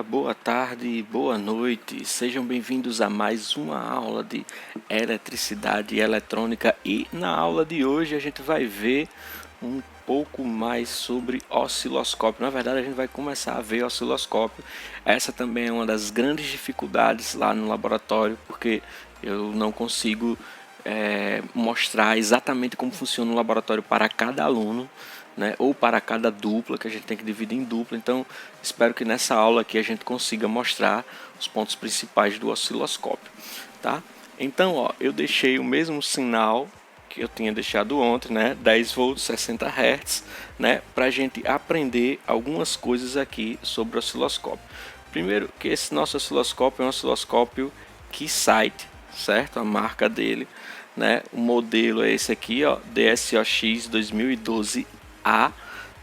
dia, boa tarde, boa noite. Sejam bem-vindos a mais uma aula de eletricidade e eletrônica. E na aula de hoje a gente vai ver um pouco mais sobre osciloscópio. Na verdade, a gente vai começar a ver osciloscópio. Essa também é uma das grandes dificuldades lá no laboratório, porque eu não consigo mostrar exatamente como funciona o laboratório para cada aluno, né, ou para cada dupla, que a gente tem que dividir em dupla. Então espero que nessa aula aqui a gente consiga mostrar os pontos principais do osciloscópio, tá? Então, ó, eu deixei o mesmo sinal que eu tinha deixado ontem, né, 10 volts, 60 Hz, né, para a gente aprender algumas coisas aqui sobre o osciloscópio. Primeiro, que esse nosso osciloscópio é um osciloscópio Keysight, certo? A marca dele, né? O modelo é esse aqui, ó, DSOX 2012A,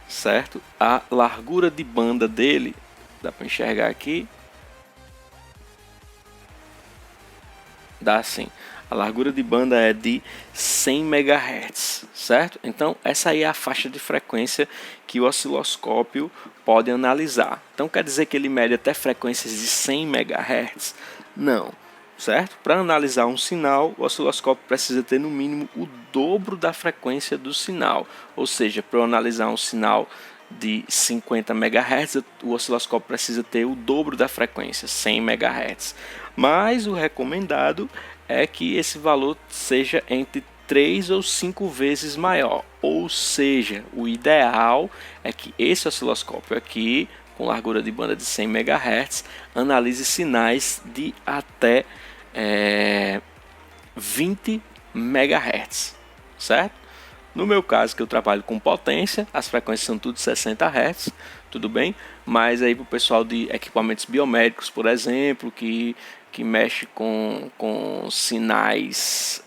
certo? A largura de banda dele, dá para enxergar aqui, dá sim. A largura de banda é de 100 MHz, certo? Então essa aí é a faixa de frequência que o osciloscópio pode analisar. Então quer dizer que ele mede até frequências de 100 MHz? Não, certo? Para analisar um sinal, o osciloscópio precisa ter no mínimo o dobro da frequência do sinal. Ou seja, para eu analisar um sinal de 50 MHz, o osciloscópio precisa ter o dobro da frequência, 100 MHz. Mas o recomendado é que esse valor seja entre 3 ou 5 vezes maior. Ou seja, o ideal é que esse osciloscópio aqui, com largura de banda de 100 MHz, analise sinais de até 20 MHz, certo? No meu caso, que eu trabalho com potência, as frequências são tudo 60 Hz, tudo bem? Mas aí para o pessoal de equipamentos biomédicos, por exemplo, que mexe com sinais,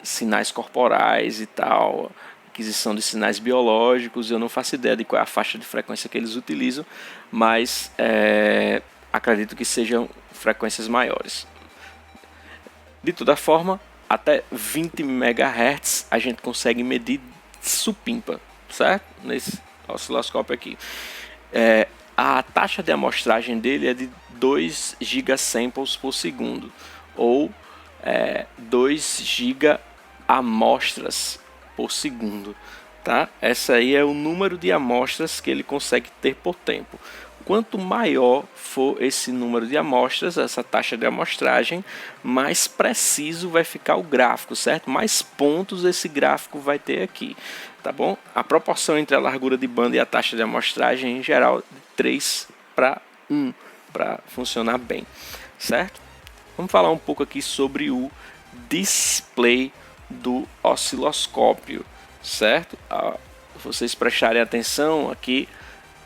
sinais corporais e tal, aquisição de sinais biológicos, eu não faço ideia de qual é a faixa de frequência que eles utilizam, mas acredito que sejam frequências maiores. De toda forma, até 20 MHz a gente consegue medir supimpa, certo? Nesse osciloscópio aqui. A taxa de amostragem dele é de 2 gigasamples por segundo, ou 2 gigaamostras por segundo, tá? Essa aí é o número de amostras que ele consegue ter por tempo. Quanto maior for esse número de amostras, essa taxa de amostragem, mais preciso vai ficar o gráfico, certo? Mais pontos esse gráfico vai ter aqui, tá bom? A proporção entre a largura de banda e a taxa de amostragem, em geral, de 3:1, para funcionar bem, certo? Vamos falar um pouco aqui sobre o display do osciloscópio, certo? Vocês prestarem atenção aqui,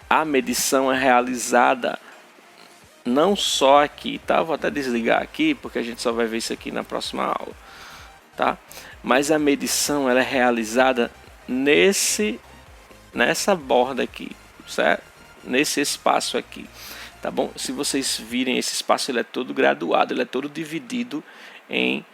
a medição é realizada não só aqui, tá? Vou até desligar aqui, porque a gente só vai ver isso aqui na próxima aula, tá? Mas a medição ela é realizada nessa borda aqui, certo? Nesse espaço aqui, tá bom? Se vocês virem esse espaço, ele é todo graduado, ele é todo dividido em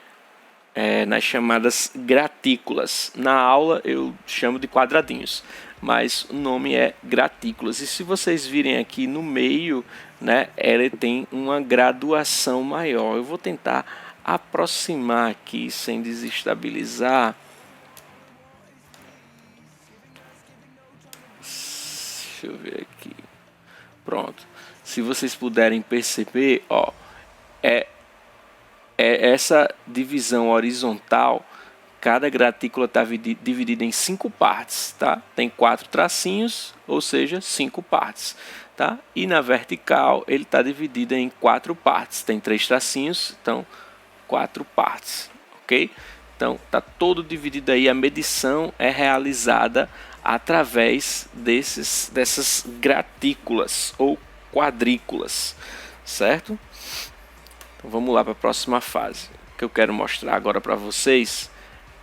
nas chamadas gratículas. Na aula eu chamo de quadradinhos, mas o nome é gratículas. E se vocês virem aqui no meio, né, ele tem uma graduação maior. Eu vou tentar aproximar aqui sem desestabilizar. Deixa eu ver aqui. Pronto. Se vocês puderem perceber, ó, essa divisão horizontal. Cada gratícula está dividida em 5 partes, tá? Tem 4 tracinhos, ou seja, 5 partes, tá? E na vertical ele está dividido em 4 partes. Tem 3 tracinhos, então 4 partes, ok? Então está todo dividido aí. A medição é realizada através dessas gratículas ou quadrículas, certo? Então vamos lá para a próxima fase. O que eu quero mostrar agora para vocês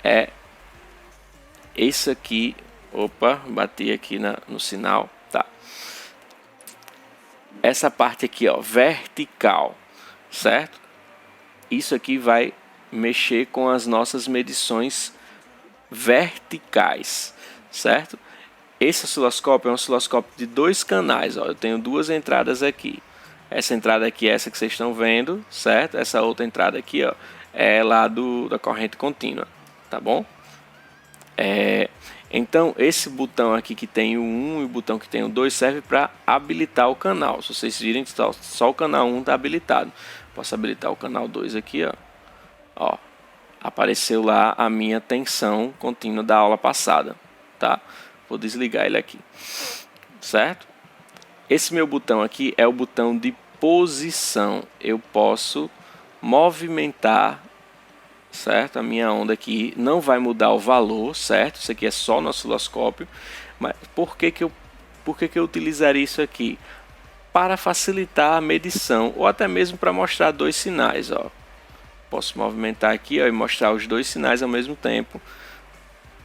é esse aqui. Opa, bati aqui no sinal, tá? Essa parte aqui, ó, vertical, certo? Isso aqui vai mexer com as nossas medições verticais, certo? esse osciloscópio é um osciloscópio de 2 canais, ó. Eu tenho 2 entradas aqui. Essa entrada aqui é essa que vocês estão vendo, certo? Essa outra entrada aqui, ó, é lá da corrente contínua, tá bom? Então, esse botão aqui que tem o 1 e o botão que tem o 2 serve para habilitar o canal. Se vocês virem, só o canal 1 está habilitado. Posso habilitar o canal 2 aqui, ó. Apareceu lá a minha tensão contínua da aula passada, tá? Vou desligar ele aqui, certo? Esse meu botão aqui é o botão de posição. Eu posso movimentar, certo? A minha onda aqui não vai mudar o valor, certo? Isso aqui é só no osciloscópio. Mas por que eu utilizaria isso aqui? Para facilitar a medição, ou até mesmo para mostrar 2 sinais, ó. Posso movimentar aqui, ó, e mostrar os 2 sinais ao mesmo tempo,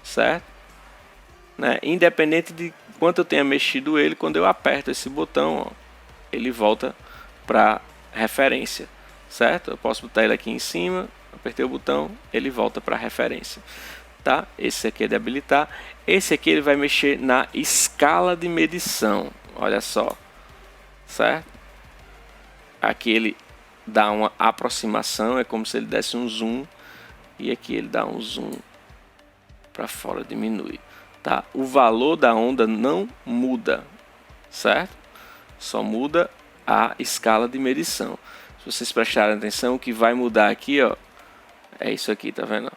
certo? Né? Independente de quanto eu tenha mexido ele, quando eu aperto esse botão, ó, ele volta para referência, certo? Eu posso botar ele aqui em cima, apertei o botão, ele volta para referência, tá? Esse aqui é de habilitar. Esse aqui ele vai mexer na escala de medição, olha só, certo? Aqui ele dá uma aproximação, é como se ele desse um zoom, e aqui ele dá um zoom para fora, diminui, tá? O valor da onda não muda, certo? Só muda a escala de medição. Se vocês prestarem atenção, o que vai mudar aqui, ó, é isso aqui, tá vendo?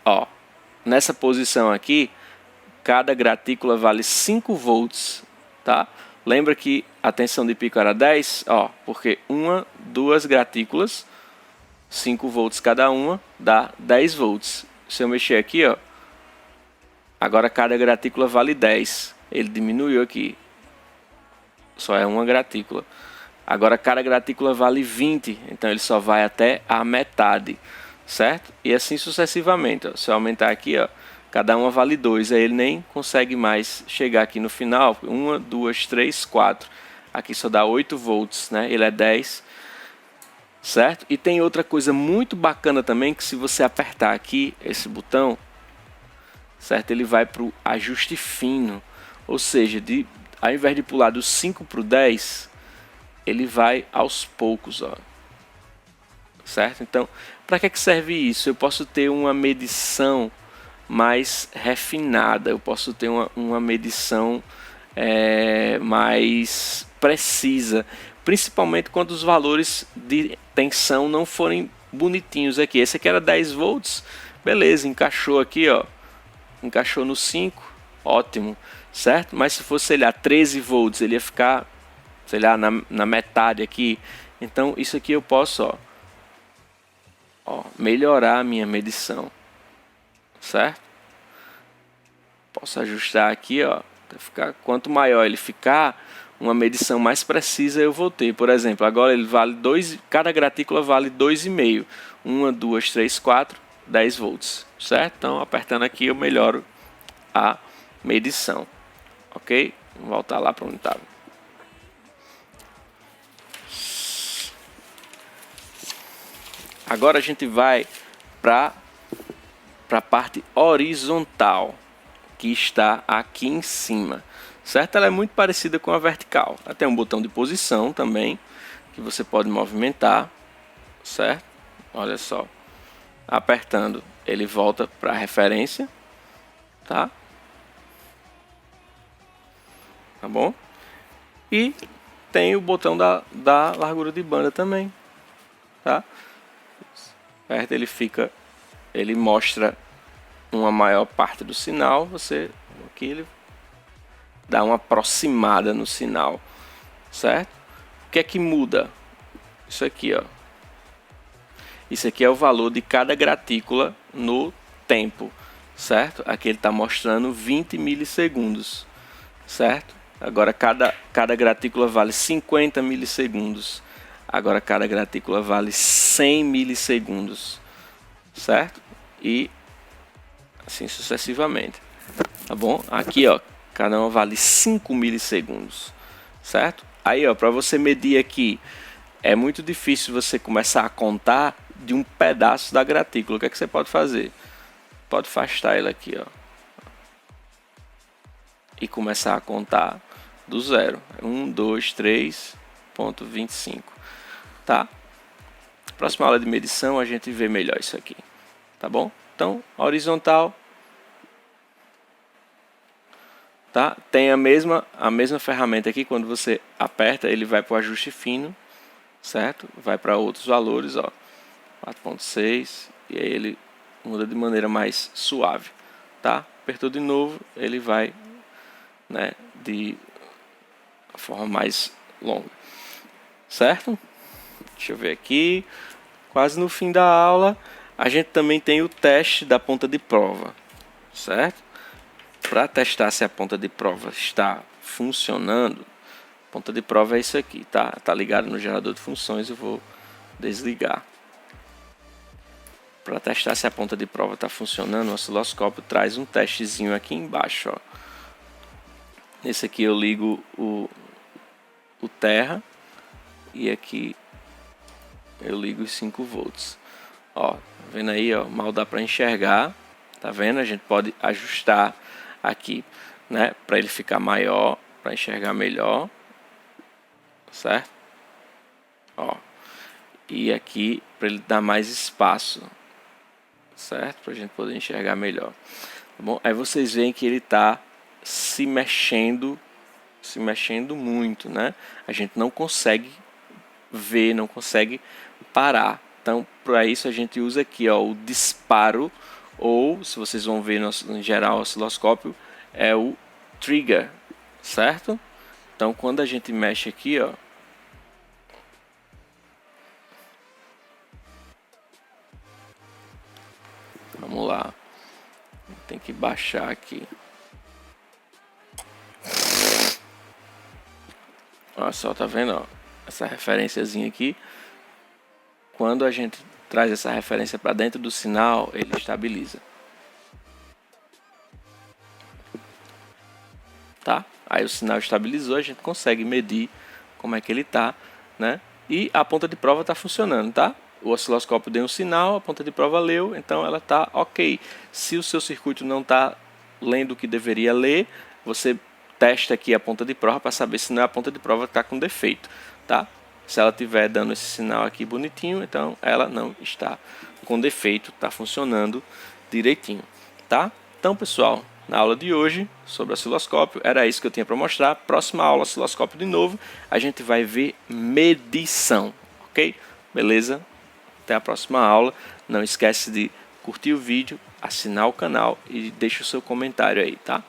Ó, nessa posição aqui, cada gratícula vale 5 volts, tá? Lembra que a tensão de pico era 10? Ó, porque 1, 2 gratículas, 5 volts cada uma, dá 10 volts. Se eu mexer aqui, ó, agora cada gratícula vale 10. Ele diminuiu aqui. Só é uma gratícula. Agora cada gratícula vale 20, então ele só vai até a metade, certo? E assim sucessivamente, ó. Se eu aumentar aqui, ó, cada uma vale 2, aí ele nem consegue mais chegar aqui no final. 1, 2, 3, 4. Aqui só dá 8 volts, né? Ele é 10, certo? E tem outra coisa muito bacana também, que se você apertar aqui esse botão, certo? Ele vai para o ajuste fino, ou seja, ao invés de pular do 5 para o 10, ele vai aos poucos, ó. Certo? Então, para que serve isso? Eu posso ter uma medição mais refinada, eu posso ter uma medição mais precisa, principalmente quando os valores de tensão não forem bonitinhos aqui. Esse aqui era 10 volts, beleza, encaixou aqui, ó, encaixou no 5, ótimo, certo? Mas se fosse, sei lá, 13 volts, ele ia ficar, sei lá, na metade aqui. Então isso aqui eu posso, ó, melhorar a minha medição, certo? Posso ajustar aqui, ó, quanto maior ele ficar, uma medição mais precisa eu vou ter. Por exemplo, agora ele vale 2, cada gratícula vale 2,5. 1, 2, 3, 4, 10 volts, certo? Então, apertando aqui eu melhoro a medição, ok? Vamos voltar lá para onde estava. Agora a gente vai para a parte horizontal, que está aqui em cima, certo? Ela é muito parecida com a vertical. Ela tem um botão de posição também, que você pode movimentar, certo? Olha só, apertando ele volta para a referência, tá? Tá bom? E tem o botão da largura de banda também, tá? Certo? Ele mostra uma maior parte do sinal, aqui ele dá uma aproximada no sinal, certo? O que é que muda? Isso aqui, ó. Isso aqui é o valor de cada gratícula no tempo, certo? Aqui ele está mostrando 20 milissegundos, certo? Agora cada gratícula vale 50 milissegundos. Agora cada gratícula vale 100 milissegundos, certo? E assim sucessivamente, tá bom? Aqui, ó, cada uma vale 5 milissegundos, certo? Aí, ó, para você medir aqui, é muito difícil você começar a contar de um pedaço da gratícula. O que é que você pode fazer? pode afastar ele aqui, ó, e começar a contar do zero. 1, 2, 3,25. Tá? Próxima aula de medição a gente vê melhor isso aqui. Tá bom? Então, horizontal. Tá? Tem a mesma ferramenta aqui. Quando você aperta, ele vai para o ajuste fino. Certo? Vai para outros valores, ó. 4,6. E aí ele muda de maneira mais suave. Tá? Apertou de novo, ele vai, né, de forma mais longa. Certo? Deixa eu ver aqui. Quase no fim da aula, a gente também tem o teste da ponta de prova. Certo? Para testar se a ponta de prova está funcionando, a ponta de prova é isso aqui, tá? Tá ligado no gerador de funções, eu vou desligar. Para testar se a ponta de prova está funcionando, o osciloscópio traz um testezinho aqui embaixo, ó. Nesse aqui eu ligo o terra e aqui eu ligo os 5 volts. Ó, tá vendo aí, ó, mal dá para enxergar, tá vendo? A gente pode ajustar aqui, né, para ele ficar maior, para enxergar melhor, certo? Ó, e aqui para ele dar mais espaço, certo? Para a gente poder enxergar melhor. Tá bom? Aí vocês veem que ele está se mexendo muito, né? A gente não consegue ver, não consegue parar. Então, para isso a gente usa aqui, ó, o disparo, ou se vocês vão ver em geral o osciloscópio, é o trigger, certo? Então, quando a gente mexe aqui, ó, vamos lá, tem que baixar aqui. Olha só, tá vendo, ó, essa referenciazinha aqui. Quando a gente traz essa referência para dentro do sinal, ele estabiliza. Tá? Aí o sinal estabilizou, a gente consegue medir como é que ele está, né? E a ponta de prova está funcionando, tá? O osciloscópio deu um sinal, a ponta de prova leu, então ela está ok. Se o seu circuito não está lendo o que deveria ler, você testa aqui a ponta de prova para saber se não é a ponta de prova que está com defeito, tá? Se ela estiver dando esse sinal aqui bonitinho, então ela não está com defeito, está funcionando direitinho, tá? Então, pessoal, na aula de hoje sobre osciloscópio, era isso que eu tinha para mostrar. Próxima aula, osciloscópio de novo, a gente vai ver medição, ok? Beleza? Até a próxima aula. Não esquece de curtir o vídeo, assinar o canal e deixa o seu comentário aí, tá?